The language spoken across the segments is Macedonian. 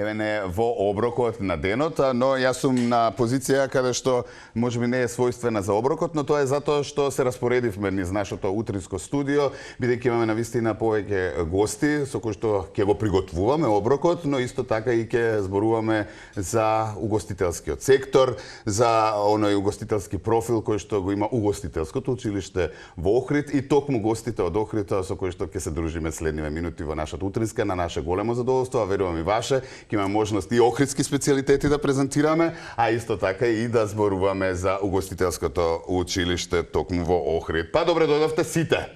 еве не во оброкот на денот, но јас сум на позиција каде што можеби не е својствена за оброкот, но тоа е затоа што се распоредивме низ нашето утринско студио, бидејќи имаме навистина повеќе гости со кои што ќе го приготвуваме оброкот, но исто така и ќе зборуваме за угостителскиот сектор, за оној угостителски профил кој што го има угостителското училиште во Охрид и токму гостите од Охрид со кои што ќе се дружиме следниве минути во нашата утринска, на наше големо задоволство, а верувам и ваше, ќе имаме можност и охридски специјалитети да презентираме, а исто така и да зборуваме за угостителското училиште токму во Охрид. Па добре дојдовте сите.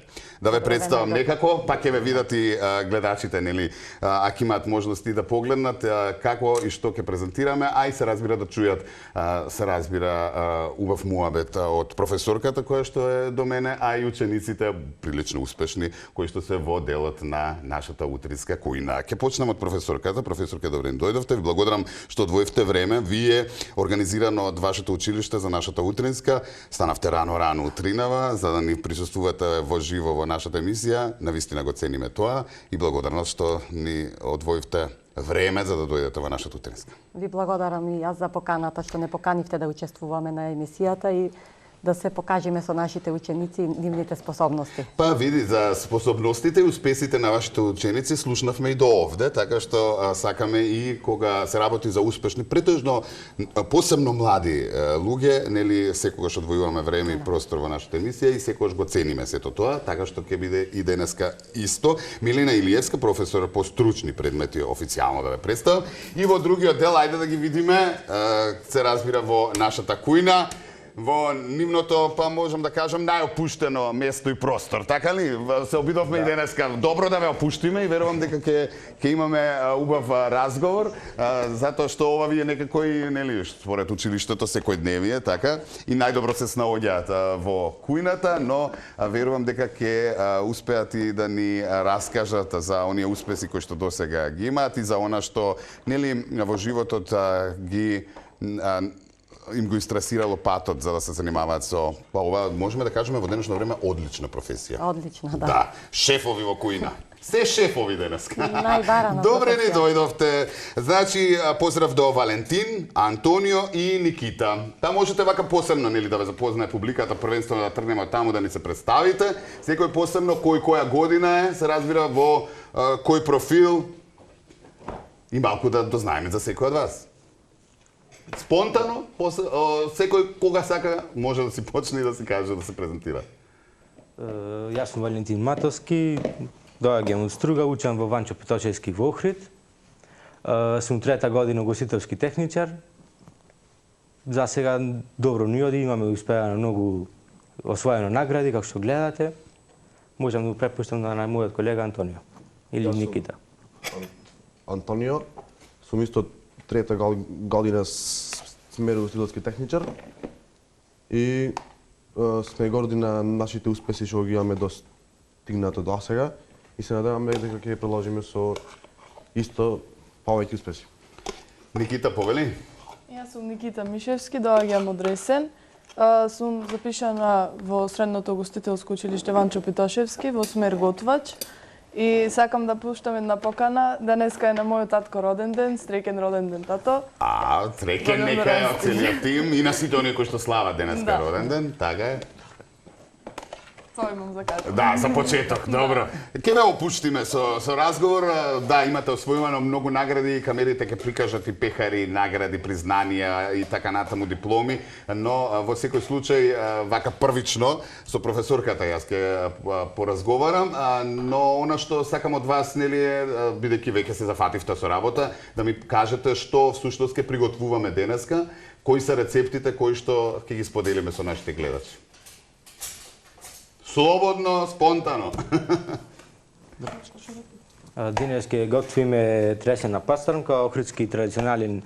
Да ве представам некако, па ќе ве видат и гледачите, нели, ако имаат можности да погледнат како и што ќе презентираме, а и се разбира да чујат, се разбира убав муабет од професорката која што е до мене, а и учениците прилично успешни кои што се во делот на нашата утринска кујна. Ќе почнем од професорката. Професорка, добре дојдовте. Ви благодарам што одвоивте време. Вие организирано од вашето училиште за нашата утринска, станавте рано утринава за да ни присуствувате во живо во нашата емисија. Навистина го цениме тоа и благодарност што ни одвоивте време за да дојдете во нашата утринска. Ви благодарам и јас за поканата што не поканивте да учествуваме на емисијата и да се покажеме со нашите ученици нивните способности. Па види, за способностите и успесите на вашите ученици слушнавме и до овде, така што сакаме и кога се работи за успешни, претежно посебно млади луѓе, нели секогаш одвојуваме време и простор во нашата емисија и секогаш го цениме сето тоа, така што ќе биде и денеска исто. Милена Илиевска, професор по стручни предмети, официјално да ве представам, и во другиот дел ајде да ги видиме, се разбира во нашата кујна, во нивното, па можам да кажам, најопуштено место и простор, така ли? Се обидовме и денеска добро да ве опуштиме и верувам дека ќе имаме убав разговор, затоа што ова ви е некако и, нели, според училиштето секојдневие, така, и најдобро се снаоѓаат во кујната, но верувам дека ќе успеат и да ни раскажат за оние успеси кои што досега ги имаат и за она што, нели, во животот ги им го истрасирало патот за да се занимаваат со, па ова можеме да кажеме во денешно време одлична професија. Одлична, да. Да, шефови во кујна. Се шефови денеска. Најбарана Добре ни професија. дојдовте. Значи, поздрав до Валентин, Антонио и Никита. Та можете вака посебно, нели, да ве запознае публиката, првенствено да тргнеме од таму да ни се представите. Секој посебно кој која година е, се разбира во кој профил и малку да дознаеме за секој од вас. Спонтано, секој кога сака може да си почне и да се каже, да се презентира. Јас сум Валентин Матовски, доаѓам од Струга, учам во Ванчо Поточевски во Охрид. Сум трета година угостителски техничар. За сега добро ни оди, имаме успеано многу освоено награди, како што гледате. Можам да го препуштам на мојот колега Антонио или Никита. Антонио, сум исто трета година сме угостителски техничар и сме горди на нашите успеси што ги имаме достигнато до сега и се надеваме дека ќе продолжиме со исто повеќе успеси. Никита, повели? Јас сум Никита Мишевски, доаѓам од Ресен. Сум запишана во средното угостителско училиште Ванчо Питошевски во смер готвач. И сакам да пуштам една покана. Денеска е на мојот татко роден ден, среќен роден ден, тато. Среќен нека е од целиот тим и на сите оние кои што слават денеска роден ден, така е. Тоа имам за кажа. Да, за почеток, добро. Ке ве опуштиме со разговор. Да, имате освојувано многу награди, камерите ќе прикажат и пехари, награди, признанија и така натаму дипломи, но во секој случај вака првично со професорката јас ќе поразговарам, но она што сакам од вас, нели е, бидејќи веќе се зафативте со работа, да ми кажете што всушност ќе приготвуваме денеска, кои се рецептите кои што ќе ги споделиме со нашите гледачи. Слободно, спонтано. Денес ќе готвиме тресена пастрнка, охридски традиционален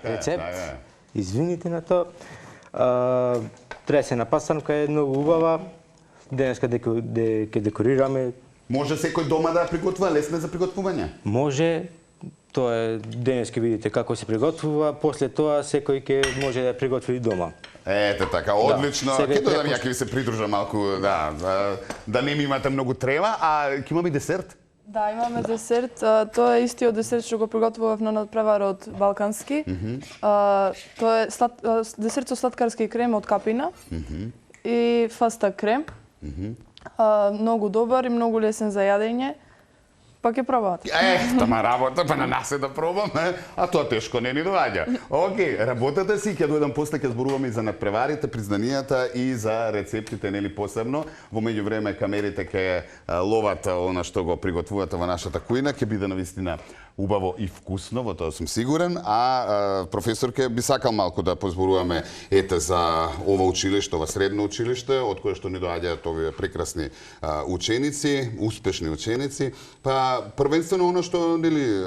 рецепт. Извините на тоа. Тресена пастрнка е многу убава. Денеска ќе декорираме. Може секој дома да приготвува, лесно за приготвување? Може. Тоа е, денес ќе видите како се приготвува, после тоа секој ќе може да приготви дома. Ете така, одлично. Ќе дојдам ја ќе ви се придружам малку, да не ми имате многу трема, а ќе имаме и десерт? Да, имаме десерт. Тоа е истиот десерт што го приготвував на надпреварот Балкански. Тоа е десерт со сладкарски крем од капина и фаста крем. Многу добар и многу лесен за јадење. Па ќе пробавате. Тама работа, па на нас е да пробаме, а тоа тешко не ни доаѓа. Океј, работата си, ќе дојдам после, ќе зборуваме и за надпреварите, признанијата и за рецептите, нели посебно. Во меѓувреме камерите ќе ловат она што го приготвувате во нашата кујна, ќе биде навистина убаво и вкусно, во тоа сум сигурен, а професорке би сакал малку да позборуваме за ова училиште, ова средно училиште, од кое што ни доаѓаат овие прекрасни ученици, успешни ученици, па првенствено оно што нели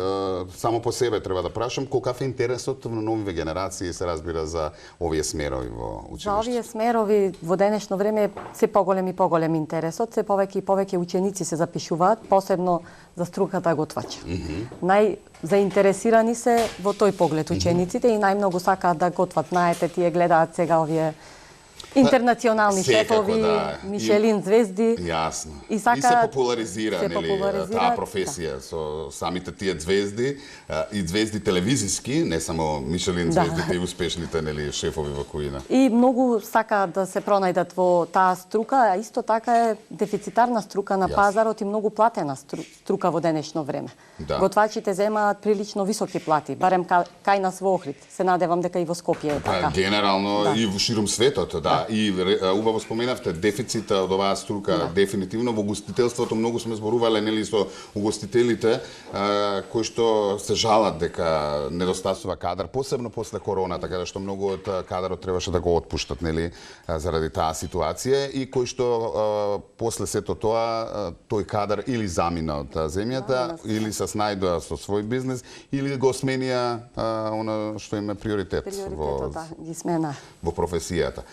само по себе треба да прашам, колкав е интересот на новите генерации се разбира за овие смерови во училиште. За овие смерови во денешно време се поголем и поголем интересот, се повеќе и повеќе ученици се запишуваат, посебно за струката готвач. Заинтересирани се во тој поглед учениците и најмногу сакаат да готват. Знаете, тие гледаат сега овие интернационални шефови, Мишелин звезди. Јасно. И се популаризира, нели, таа професија да. со самите тие звезди и звезди телевизиски, не само Мишелин звездите и успешните, нели, шефови во кујна. И многу сакаат да се пронајдат во таа струка, а исто така е дефицитарна струка на пазарот и многу платена струка во денешно време. Да. Готвачите земаат прилично високи плати, барем кај нас во Охрид. Се надевам дека и во Скопје е така. Генерално и во широм светот, да. И убаво споменавте дефицита од оваа струка, дефинитивно во угостителството многу сме зборувале, нели, со угостителите кои што се жалат дека недостасува кадар, посебно после короната, каде што многу од кадарот требаше да го отпуштат, нели, заради таа ситуација и кои што после сето тоа тој кадар или замина од земјата, или се снајдоа со свој бизнес, или го сменија она што им е приоритет ги смена во професијата.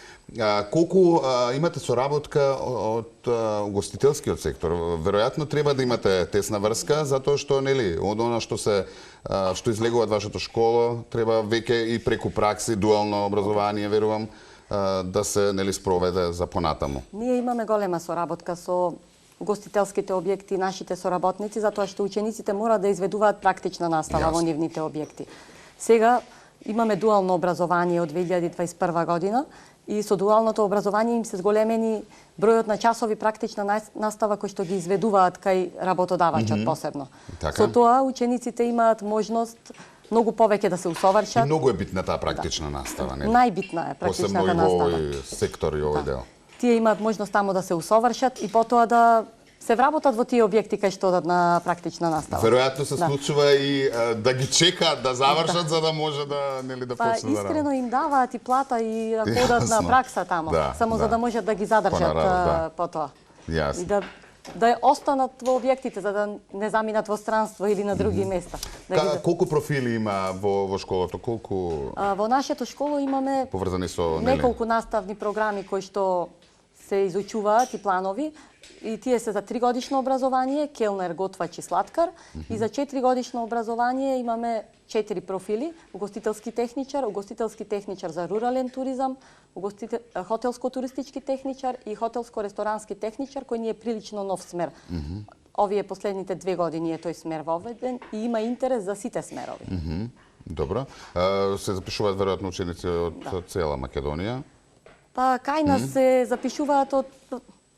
Колку имате соработка од угостителскиот сектор? Веројатно треба да имате тесна врска, затоа што, нели, од она што излегува од вашето школо, треба веќе и преку пракси, дуално образование, верувам, да се, нели, спроведе за понатаму. Ние имаме голема соработка со угостителските објекти, нашите соработници, затоа што учениците мора да изведуваат практична настава во нивните објекти. Сега имаме дуално образование од 2021 година и со дуалното образование им се зголемени бројот на часови практична настава кои што ги изведуваат кај работодавачот посебно. Така. Со тоа учениците имаат можност многу повеќе да се усовршат. И многу е битна таа практична настава, нели? Најбитна е практичната настава. Посебно и во овој сектор и овој дел. Тие имаат можност тамо да се усовршат и потоа да се вработат во тие објекти кај што одат на практична настава. Веројатно се случува и да ги чекаат да завршат за да може да, нели, да почнат да работат. Искрено им даваат и плата и ако одат на пракса тамо, само за да можат да ги задржат потоа. Јасно. И да останат во објектите за да не заминат во странство или на други места. Колку профили има во школото? Колку Во нашето школо имаме поврзани со, нели, неколку наставни програми кои што се изучуваат и планови. И тие се за 3-годишно образование, келнер, готвач и сладкар. И за 4-годишно образование имаме 4 профили: угостителски техничар за рурален туризам, хотелско-туристички техничар и хотелско-ресторански техничар, кој ни е прилично нов смер. Овие последните 2 години е тој смер воведен и има интерес за сите смерови. Добро. Се запишуваат веројатно ученици од цела Македонија? Па кај нас се запишуваат од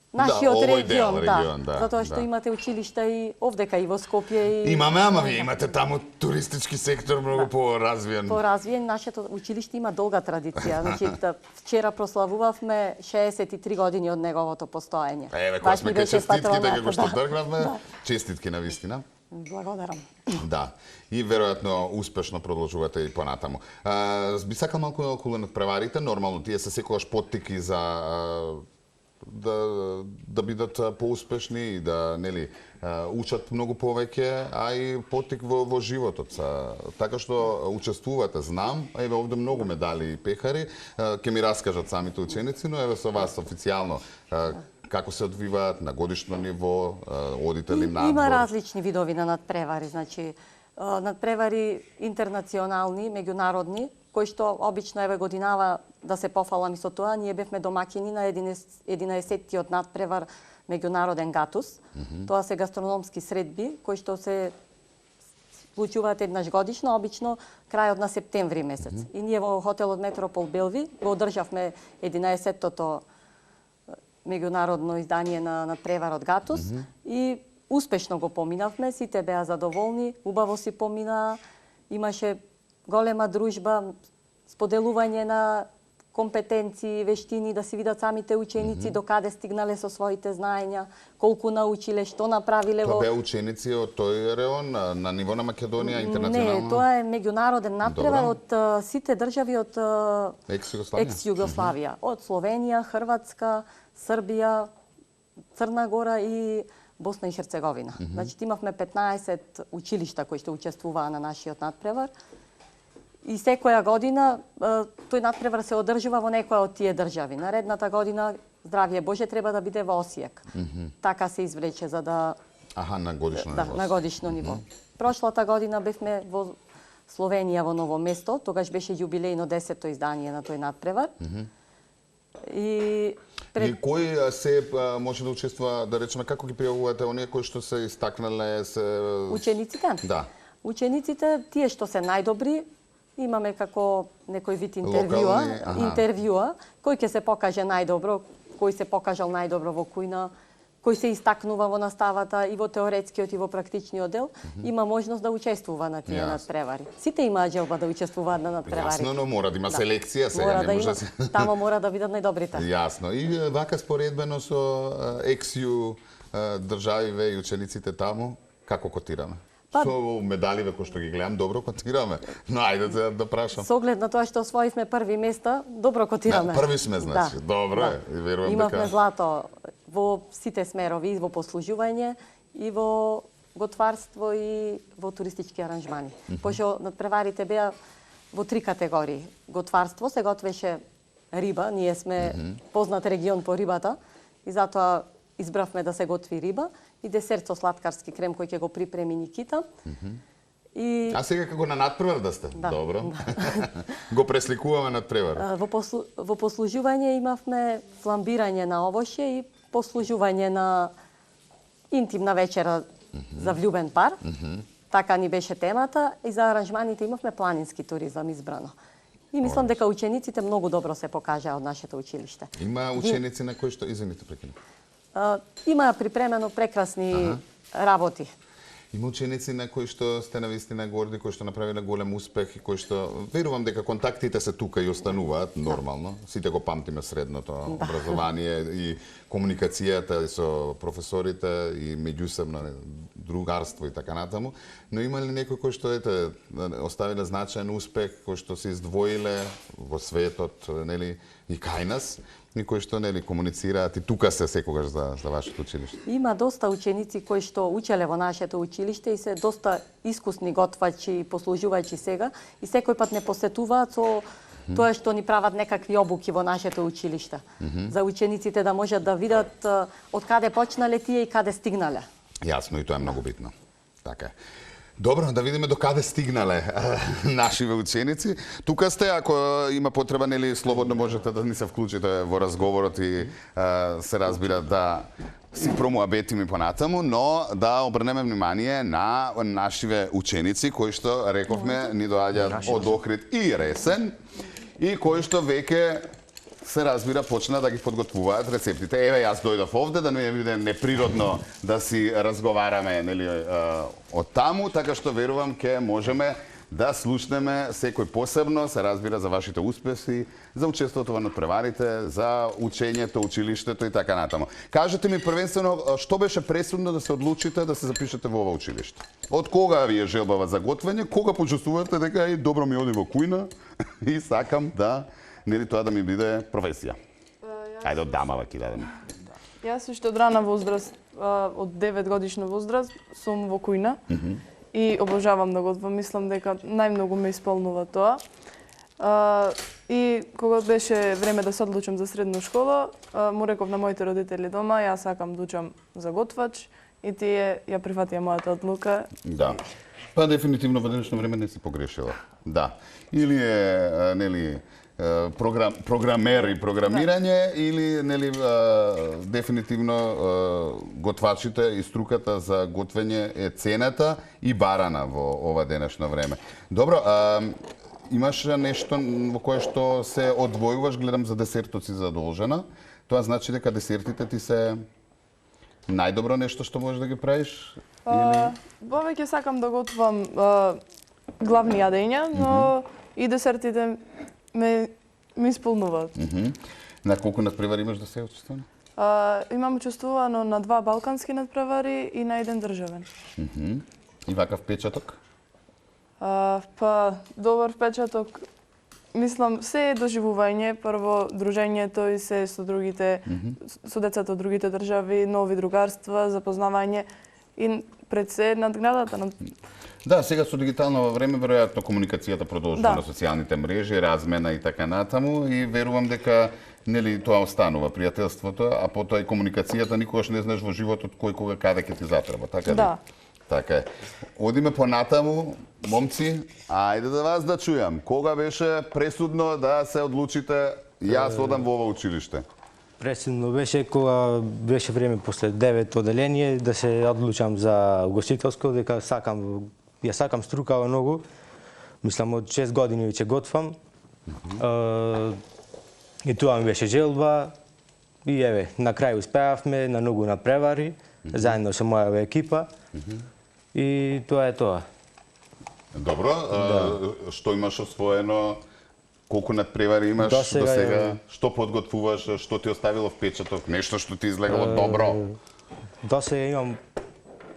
нашиот регион, затоа што имате училишта и овдека и во Скопје и имаме, ама вие имате таму туристички сектор многу поразвиен. Поразвиен, нашето училиште има долга традиција. Значи, вчера прославувавме 63 години од неговото постоење. Еве, кога сме кај честитките, како што тргнавме, честитки на вистина. Благодарам. Да. И веројатно успешно продолжувате и понатаму. Би сакал малку околу надпреварите, нормално тие се секогаш поттики за да бидат поуспешни и да, нели, учат многу повеќе, а и поттик во животот. Така што учествувате, знам, еве овде многу медали и пехари, ќе ми раскажат самите ученици, но еве со вас официјално како се одвиваат на годишно ниво, одите ли надвор? Има различни видови на надпревари, значи надпревари интернационални, меѓународни, кои што обично еве годинава да се пофалам и со тоа, ние бевме домаќини на 11-тиот надпревар меѓународен Гатус. Тоа се гастрономски средби кои што се случуваат еднаш годишно, обично крајот на септември месец. И ние во хотелот Метропол Белви го одржавме 11-тото меѓународно издание на надпреварот Гатус и успешно го поминавме, сите беа задоволни, убаво си поминаа, имаше голема дружба, споделување на компетенции, вештини, да се видат самите ученици докаде стигнале со своите знаења, колку научиле, што направиле Тоа во... беа ученици од тој реон на ниво на Македонија, интернационално? Не, тоа е меѓународен надпревар од сите држави од Екс-Југославија? екс-Југославија. Од Словенија, Хрватска, Србија, Црна Гора и Босна и Херцеговина. Значи, имавме 15 училишта кои што учествуваа на нашиот надпревар. И секоја година тој надпревар се одржува во некоја од тие држави. Наредната година, здравје Боже, треба да биде во Осијек. Така се извлече за да... Аха, на годишно Да, ниво. на годишно ниво. Прошлата година бевме во Словенија, во Ново место. Тогаш беше јубилејно 10-то издание на тој надпревар. И И кој се може да учествува, да речеме, како ги пријавувате оние кои што се истакнале се... учениците? Да. Учениците, тие што се најдобри, имаме како некој вид интервјуа, Локални, аха. интервјуа, кој ќе се покаже најдобро, кој се покажал најдобро во кујна, кој се истакнува во наставата и во теоретскиот и во практичниот дел, има можност да учествува на тие Јасно. надпревари. Сите имаат желба да учествуваат на надпревари. Јасно, но мора да има селекција сега, Мора не да може има, да се... тамо мора да бидат најдобрите. Јасно. И вака споредбено со екс-ју државиве и учениците таму, како котираме? Па- Со медаливе кои што ги гледам, добро котираме. Но ајде да прашам. Со оглед на тоа што освоивме први места, добро котираме. Први сме, значи. Добро е. И верувам Имавме дека... злато во сите смерови, и во послужување, и во готварство, и во туристички аранжмани. Пошто надпреварите беа во 3 категории. Готварство се готвеше риба, ние сме познат регион по рибата, и затоа избравме да се готви риба, и десерт со сладкарски крем кој ќе го припреми Никита. И А сега како на надпревар да сте? Да, Добро. Го пресликуваме надпревар. во послужување имавме фламбирање на овоше и послужување на интимна вечера за влюбен пар. Така ни беше темата и за аранжманите имавме планински туризам избрано. И мислам дека учениците многу добро се покажаа од нашето училиште. Има ученици на кои што... Извините, прекинав. Има припремено прекрасни работи. Има ученици на кои што сте навистина горди, кои што направиле голем успех и кои што верувам дека контактите се тука и остануваат нормално. Сите го памтиме средното образование и комуникацијата и со професорите и меѓусебно другарство и така натаму. Но има ли некои кои што оставиле значаен успех, кои што се издвоиле во светот, нели, и кај нас? И кои што нели комуницираат и тука се секогаш за вашето училиште. Има доста ученици кои што учеле во нашето училиште и се доста искусни готвачи и послужувачи сега и секој пат не посетуваат со тоа што ни прават некакви обуки во нашето училиште. За учениците да можат да видат од каде почнале тие и каде стигнале. Јасно, и тоа е многу битно. Така е. Добро, да видиме до каде стигнале нашиве ученици. Тука сте, ако има потреба, нели, слободно можете да ни се вклучите во разговорот и се разбира да си промоабетиме понатаму, но да обрнеме внимание на нашиве ученици кои што рековме ни доаѓаат од Охрид и Ресен и кои што веќе се разбира почна да ги подготвуваат рецептите. Еве јас дојдов овде да не биде неприродно да си разговараме, нели, од таму, така што верувам ке можеме да слушнеме секој посебно, се разбира за вашите успеси, за учеството во надпреварите, за учењето, училиштето и така натаму. Кажете ми првенствено што беше пресудно да се одлучите да се запишете во ова училиште? Од кога ви е желбава за готвење? Кога почувствувате дека добро ми оди во кујна и сакам да нели тоа да ми биде професија? Ајде од дамава ќе дадеме. Јас уште од рана возраст, од 9 годишна возраст, сум во кујна и обожавам да готвам. Мислам дека најмногу ме исполнува тоа. И кога беше време да се одлучам за средна школа, му реков на моите родители дома, јас сакам да учам за готвач и тие ја прифатија мојата одлука. Да. Па дефинитивно во денешно време не си погрешила. Да. Или е, нели, програмер и програмирање или нели дефинитивно готвачите и струката за готвење е цената и барана во ова денешно време. Добро, имаш нешто во кое што се одвојуваш, гледам за десертот си задолжена. Тоа значи дека десертите ти се најдобро нешто што можеш да ги правиш? Повеќе сакам да готвам главни јадења, но и десертите ме исполнуваат. На колку надпревари имаш да се учествуваш? Имам учествувано на 2 балкански надпревари и на 1 државен. И вакав печаток? Па, добар впечаток. Мислам, се е доживување, прво дружењето и се со другите, со децата од другите држави, нови другарства, запознавање и пред се надградата. Да, сега со дигитално време веројатно комуникацијата продолжува Да. на социјалните мрежи, размена и така натаму и верувам дека нели тоа останува пријателството, а потоа и комуникацијата никогаш не знаеш во животот кој кога каде ќе ти затреба, така ли? Да. Така е. Одиме понатаму, момци, ајде да вас да чујам. Кога беше пресудно да се одлучите јас одам во ова училиште? Пресудно беше кога беше време после 9 оделение да се одлучам за угостителско, дека ја сакам струкава многу. Мислам од 6 години веќе готвам. И тоа ми беше желба. И еве, на крај успеавме на многу надпревари, заедно со мојава екипа. И тоа е тоа. Добро, што имаш освоено? Колку надпревари имаш до сега? Што подготвуваш? Што ти оставило впечаток? Нешто што ти излегало добро? До сега имам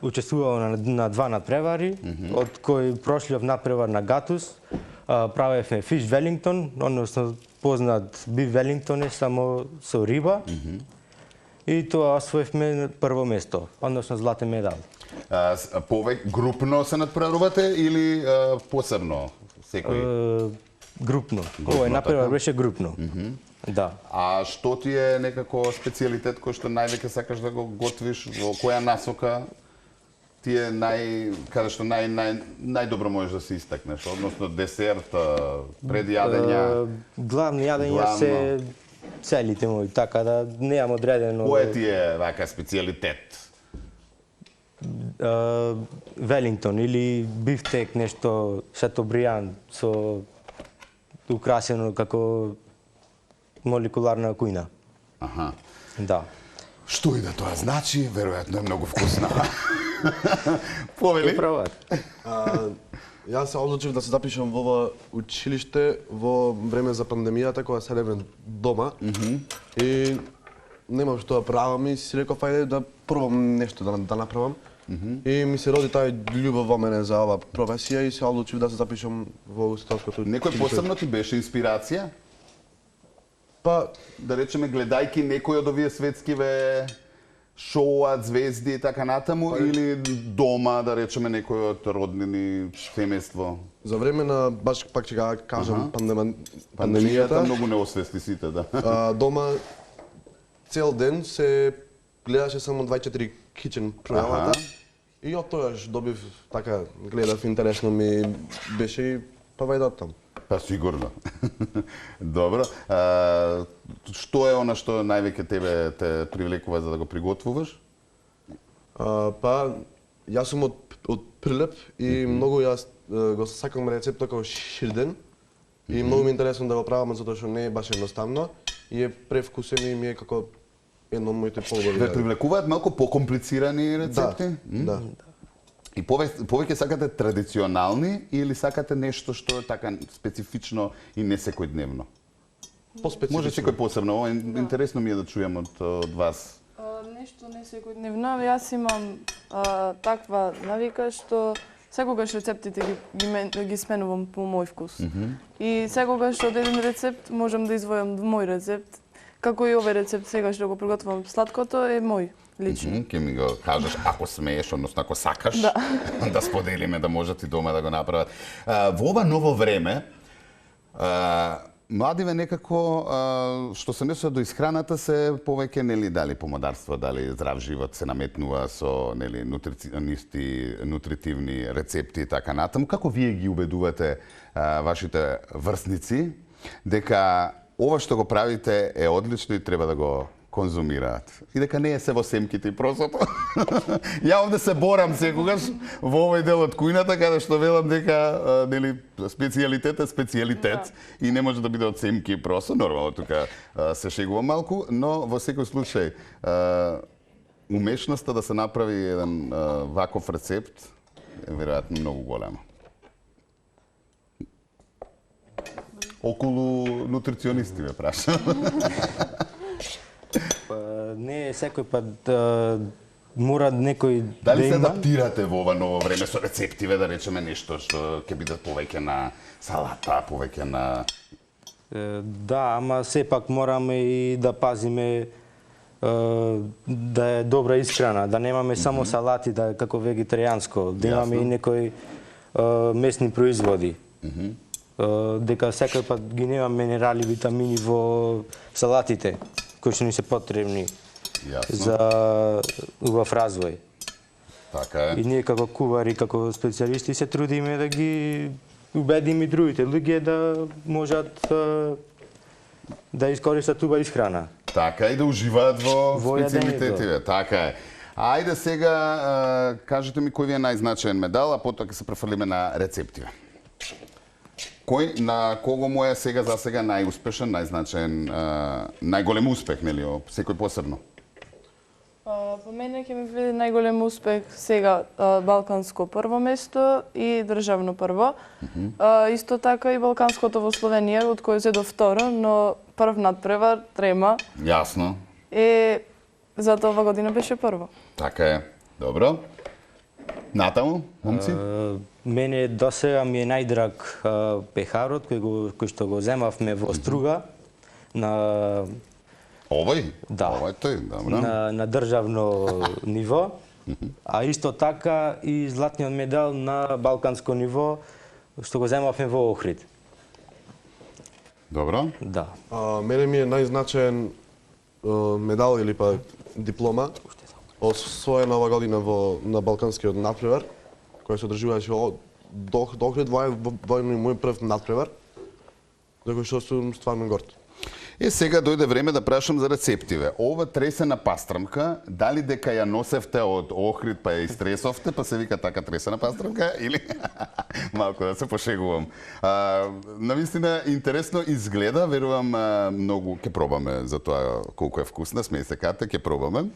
учествувал на 2 надпревари, од кои прошлиот надпревар на Гатус правевме фиш Велингтон, односно познат биф Велингтон е само со риба. И тоа освоивме прво место, односно златен медал. Групно се надпреварувате или посебно секој? Групно. Овој надпревар беше групно. Да. А што ти е некако специјалитет кој што највеќе сакаш да го готвиш, во која насока ти е каде што најдобро можеш да се истакнеш, односно десерт, предјадења? Главни јадења се целите мои, така да немам одредено. Кој ти е вака специјалитет? Велингтон или бифтек, нешто шатобриан со украсено како молекуларна кујна. Аха. Да. Што и да тоа значи, веројатно е многу вкусна. Повели? Пробат. Јас се одлучив да се запишам во ова училиште во време за пандемијата, кога седеме дома. И немам што да правам и си реков ајде да пробам нешто да направам. И ми се роди таа љубов во мене за оваа професија и се одлучив да се запишам во угостителското училиште. Некој посебно ти беше инспирација? Па, Да речеме, гледајки некој од овие светскиве шоуат, звезди и така натаму, или дома, да речеме, некој од роднини, семејство? за време на, баш пак ќе кажам, Пандемијата пандемијата, многу не освести сите, да. дома цел ден се гледаше само 24 кичен програмата. И од тоаш добив, така, гледав, интересно ми беше и па вајде оттам. Па сигурно. Добро. Што е она што највеќе тебе те привлекува за да го приготвуваш? Па, јас сум од Прилеп и многу јас го сакам рецептот како ширден. И многу ми е интересно да го правам, затоа што не е баш едноставно и е превкусен и ми е како едно од моите полубави. Ве привлекуваат малку покомплицирани рецепти? Да. И повеќе сакате традиционални или сакате нешто што е така специфично и не секојдневно? Поспецифично. Може секој посебно, ова интересно ми е да чујам од вас. Нешто не секојдневно. Јас имам таква навика што секогаш рецептите ги сменувам по мој вкус. И секогаш од еден рецепт можам да извојам мој рецепт. Како и овој рецепт сега што го приготвувам слаткото е мој лично. Ке ми го кажеш ако смееш, односно ако сакаш, да споделиме да можат и дома да го направат. Во ова ново време, младиве некако што се несува до исхраната се повеќе нели дали помодарство, дали здрав живот се наметнува со нели нутритивни рецепти и така натаму. Како вие ги убедувате вашите врсници дека ова што го правите е одлично и треба да го конзумираат. И дека не е се во семките и просото. Ја овде се борам секогаш во овој дел од кујната, каде што велам дека нели специјалитет е специјалитет и не може да биде од семки и просо. Нормално тука се шегувам малку, но во секој случај умешноста да се направи еден ваков рецепт е веројатно многу голема. Околу нутриционисти ме прашам. Не секој пат мора некој Дали да се има. адаптирате во ова ново време со рецептиве, да речеме нешто што ќе биде повеќе на салата, повеќе на... Да, ама сепак мораме и да пазиме да е добра исхрана, да немаме само салати, да е како вегетаријанско, да имаме и некои месни производи. Дека секој пат ги нема минерали, витамини во салатите, кои што ни се потребни за убав развој. Така е. И ние како кувари, како специјалисти се трудиме да ги убедиме и другите луѓе да можат да искористат убава исхрана. Така и да уживаат во јадењето. специјалитетиве. Така е. Ајде сега кажете ми кој ви е најзначаен медал, а потоа ќе се префрлиме на рецептиве. Кој на кого му е сега за сега најуспешен, најзначаен, најголем успех, нели, секој посебно? По мене ќе ми биде најголем успех сега балканско прво место и државно прво. Исто така и балканското во Словенија, од кој се до второ, но прв надпревар трема. Јасно. Затоа ова година беше прво. Така е. Добро. Натаму, момци? Мене досега ми е најдраг пехарот кој што го земавме во Струга на Овој? Да. Овој тој, добро. на државно ниво, а исто така и златниот медал на балканско ниво што го земавме во Охрид. Добро. Да. Мене ми е најзначаен медал или па диплома освоена ова година на балканскиот надпревар, кој се одржуваше до Охрид, во мој прв надпревар, за кој што сум стварно горд. Сега дојде време да прашам за рецептиве. Ова тресена пастрамка, дали дека ја носевте од Охрид па ја истресовте, па се вика така тресена пастрамка, или малку да се пошегувам. Навистина интересно изгледа, верувам многу ќе пробаме за тоа колку е вкусна, смеј се кате, ќе пробаме.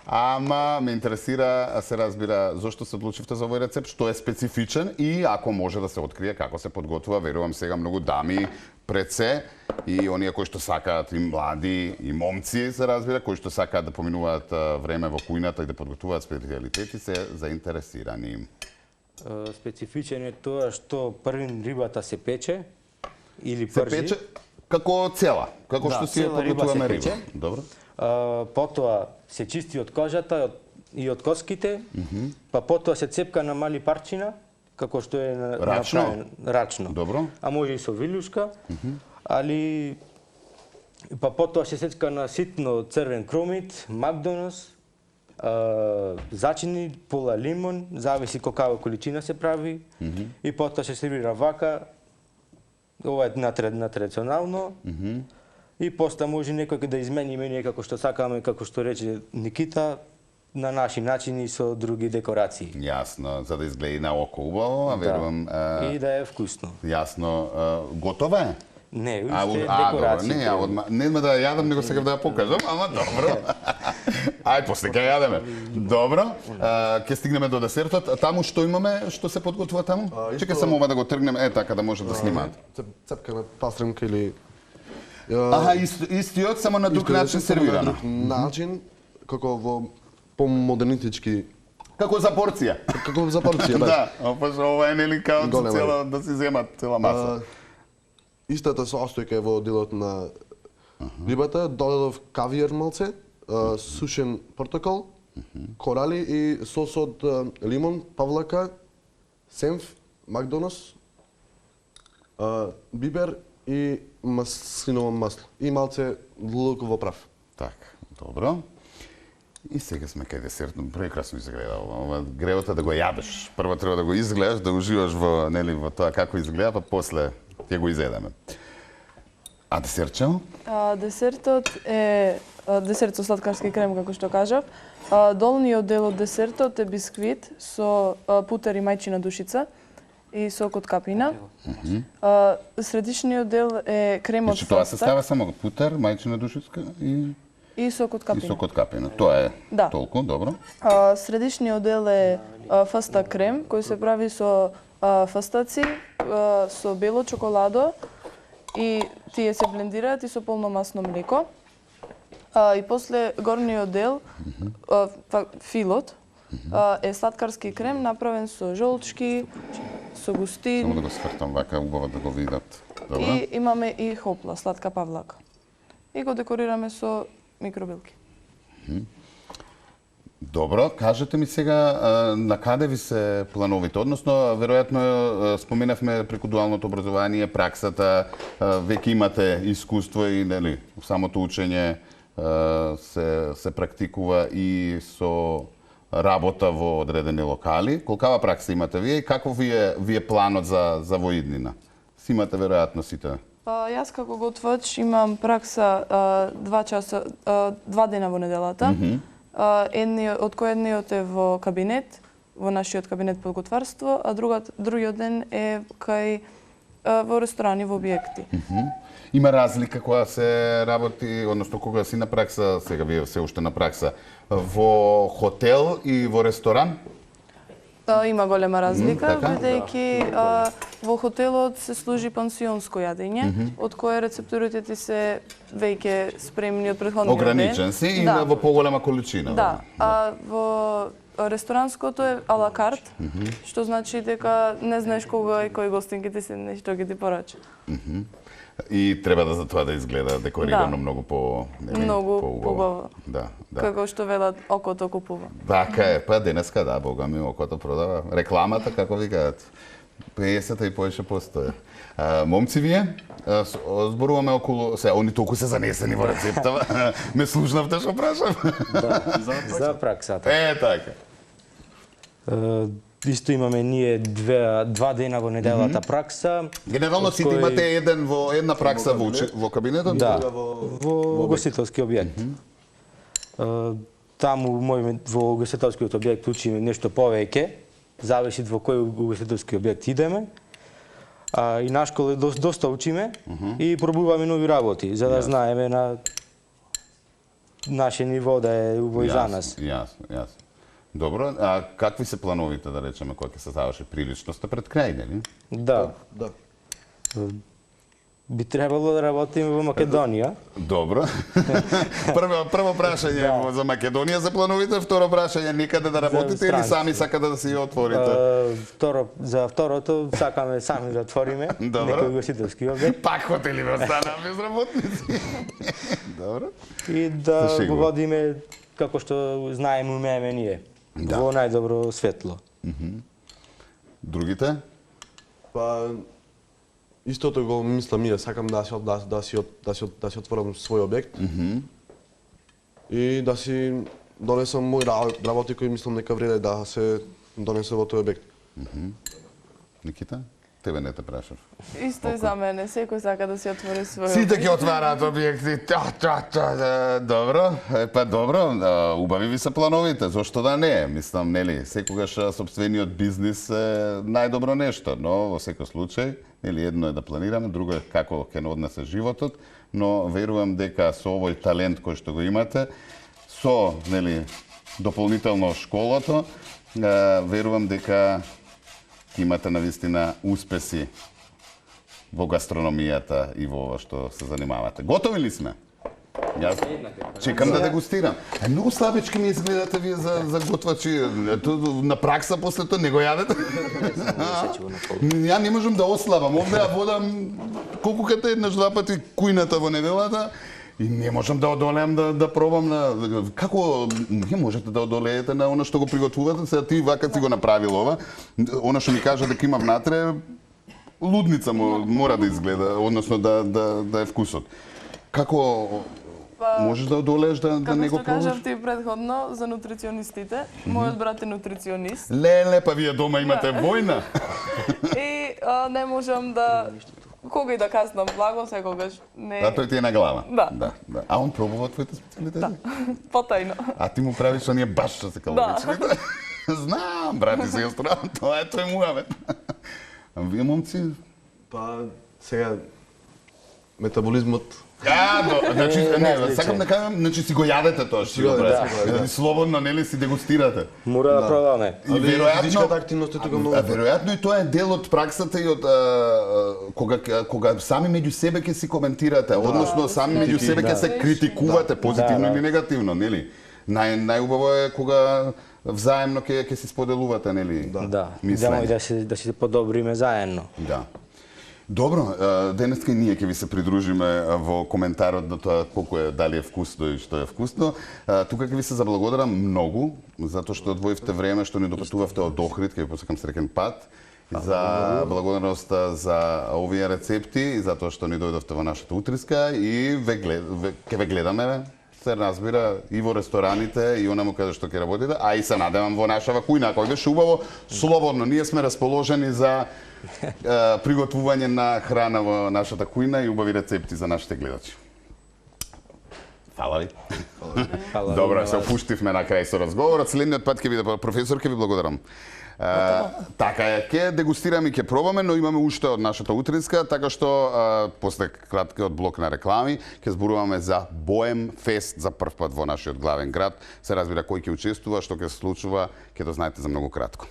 Ама ме интересира, се разбира, зошто се одлучивте за овој рецепт, што е специфичен и ако може да се открие како се подготвува, верувам сега многу дами пред се и оние кои што сакаат и млади и момци, се разбира, кои што сакаат да поминуваат време во кујната и да подготвуваат специјалитети, се заинтересирани. Специфичен е тоа што првин рибата се пече или Се пржи. пече како цела, како Да, што си ја цела риба подготвуваме се риба. пече. Добро. Потоа се чисти од кожата и од коските, па потоа се цепка на мали парчина, како што е Рачно? направен рачно. Добро. А може и со вилјушка, али па потоа се сечка на ситно црвен кромит, макдонос, зачини, пола лимон, зависи какава количина се прави, и потоа се сервира вака, ова е на традиционално, и после може некој да измени меню како што сакаме, како што рече Никита, на наши начини со други декорации. Јасно, за да изгледа и на око убаво, а верувам... И да е вкусно. Јасно, готова е? Не, уште Добро, декорации. не да ја јадам, него сега да ја покажам, ама добро. Ај, после ќе јадеме. Добро, ќе стигнеме до десертот. Таму што имаме, што се подготвува таму? Чекај само ова да го тргнем, така да може да снимаат. Цепка на пастрамка или... Аха, истиот, само на друг начин сервирано. На друг начин, како во помодернистички... Како за порција. Како за порција, да. Да, па ова е нели као Голема. цела да си земат цела маса. Истата состојка е во делот на рибата, додадов кавијар малце, сушен портокал, корали и сос од лимон, павлака, сенф, макдонос, бибер и маслиново масло и малце луково прав. Така, добро. И сега сме кај десерт, прекрасно изгледа ова. Гревото да го јадеш. Прво треба да го изгледаш, да уживаш во, нели, во тоа како изгледа, па после ќе го изедеме. А десертче? Десертот е десерт со сладкарски крем, како што кажав. Долниот дел од десертот е бисквит со путер и мајчина душица и сок од капина. Средишниот дел е кремот Значи тоа се фастак става само путер, мајчина душица и сок од и капина. сок од капина. Тоа е Да. толку, добро. Средишниот дел е фастак крем, кој се прави со фастаци, со бело чоколадо и тие се блендираат и со полномасно млеко. И после горниот дел, филот, е сладкарски крем направен со жолчки, со густин. Само да го свртам вака, убаво да го видат. Добро. И имаме и хопла, сладка павлака. И го декорираме со микробилки. Добро, кажете ми сега на каде ви се плановите? Односно, веројатно споменавме преку дуалното образование, праксата, веќе имате искуство и нели, самото учење се практикува и со работа во одредени локали. Колкава пракса имате вие и каков ви е планот за во иднина? Си имате веројатно сите. Јас како готвач имам пракса 2 дена во неделата. Од кој едниот е во кабинет, во нашиот кабинет по готварство, а другиот ден е во ресторани, во објекти. Има разлика кога се работи, односно кога си на пракса, сега вие се уште на пракса, во хотел и во ресторан? Има голема разлика, така? бидејќи во хотелот се служи пансионско јадење, од кое рецептурите ти се веќе спремни од претходниот ден. Ограничен си и во поголема количина. Да, а во ресторанското е ала карт, што значи дека не знаеш кога и кој гостинки ти се нешто ќе ти порача. И треба за тоа да изгледа декорирано многу Многу побаво. Да. Како што велат, окото купува. Така е, па денеска да, бога ми, окото продава. Рекламата, како ви кажат, 50 и повеќе постоја. Момци вие, зборуваме околу, они толку се занесени во рецептава. Ме слушнавте што прашам? За праксата. Така. Исто имаме ние два дена во неделата пракса. Генерално сите имате една пракса во кабинетот? Да, во гостителски објект. Таму во гостителскиот објект учиме нешто повеќе, зависи во кој гостителски објект идеме. И на школа доста учиме и пробуваме нови работи, за да знаеме на наше ниво да е убаво за нас. Јасно. Добро, а какви се плановите, да речеме, кои ќе се заврши прилично? Сте пред крај, нели? Да. Би требало да работиме во Македонија. Добро. Прво прашање за Македонија за плановите, второ прашање никаде да работите или сами сакате да си ја отворите? За второто сакаме сами да отвориме некој гостителски објект. Пак хотели да останат без работници. Добро. И да го водиме како што знаеме умееме ние. Во најдобро светло. Другите? Па истото го мислам и сакам да си отворам свој објект. И да си донесам мои работи кои мислам дека вреде да се донесе во тој објект. Никита? Тебе не те прашав. Исто и за мене, секој сака да си отвори свој. Сите ќе отвараат објекти. Добро, добро, убави ви се плановите, зошто да не? Мислам, нели, секогаш сопствениот бизнис е најдобро нешто, но во секој случај, нели, едно е да планираме, друго е како ќе не однесе животот, но верувам дека со овој талент кој што го имате, со, нели, дополнително школото, верувам дека имате навистина успеси во гастрономијата и во ова што се занимавате. Готови ли сме? Јас чекам да дегустирам. Многу слабички ми изгледате вие за готвачи. На пракса после тоа не го јадете? Ја не можам да ослабам. Овде ја водам колку ката еднаш два пати кујната во неделата. И не можам да одолеам да пробам на... Како не можете да одолеете на она што го приготвувате? Сега ти вака си го направил ова. Она што ми кажа дека има внатре, лудница мора да изгледа, односно да е вкусот. Како можеш да одолееш да не го пробаш? Како што кажав ти предходно за нутриционистите, мојот брат е нутриционист. Леле, па вие дома имате војна. И не можам Кога и да каснам благо, секогаш не... Да, тој ти е на глава. Да. А он пробува твоите специалитети? Да, потајно. А ти му правиш оние баш што се калоричните? Знам, брати, сестра, тоа е тој муавет. А вие, момци? Па, сега, метаболизмот Значи, не, сакам да кажам, значи си го јадете тоа што си го правите. Слободно, нели, си дегустирате. Мора да пробаме. И веројатно, физичката активност е тука многу. веројатно и тоа е дел од праксата и од кога сами меѓу себе ќе си коментирате, односно сами меѓу себе ќе се критикувате позитивно или негативно, нели? Најубаво е кога взаемно ќе си споделувате, нели? Да, мислење. идемо и да се подобриме заедно. Да. Добро, денеска и ние ќе ви се придружиме во коментарот на тоа колку е, дали е вкусно и што е вкусно. Тука ќе ви се заблагодарам многу, затоа што одвоивте време, што ни допатувавте од Охрид, ќе ви посакам среќен пат. За благодарноста за овие рецепти и затоа што ни дојдовте во нашата утриска и ќе ве гледаме, се разбира, и во рестораните и онаму каде што ќе работите, а и се надевам во нашава кујна, кој беше убаво, слободно. Ние сме расположени за приготвување на храна во нашата кујна и убави рецепти за нашите гледачи. Фала ви. Добро, се опуштивме на крај со разговорот. Следниот пат ќе биде професор, ќе ви благодарам. Така е, ќе дегустираме и ќе пробаме, но имаме уште од нашата утринска, така што после краткиот блок на реклами ќе зборуваме за Боем Фест за прв пат во нашиот главен град. Се разбира кој ќе учествува, што ќе се случува, ќе го знаете за многу кратко.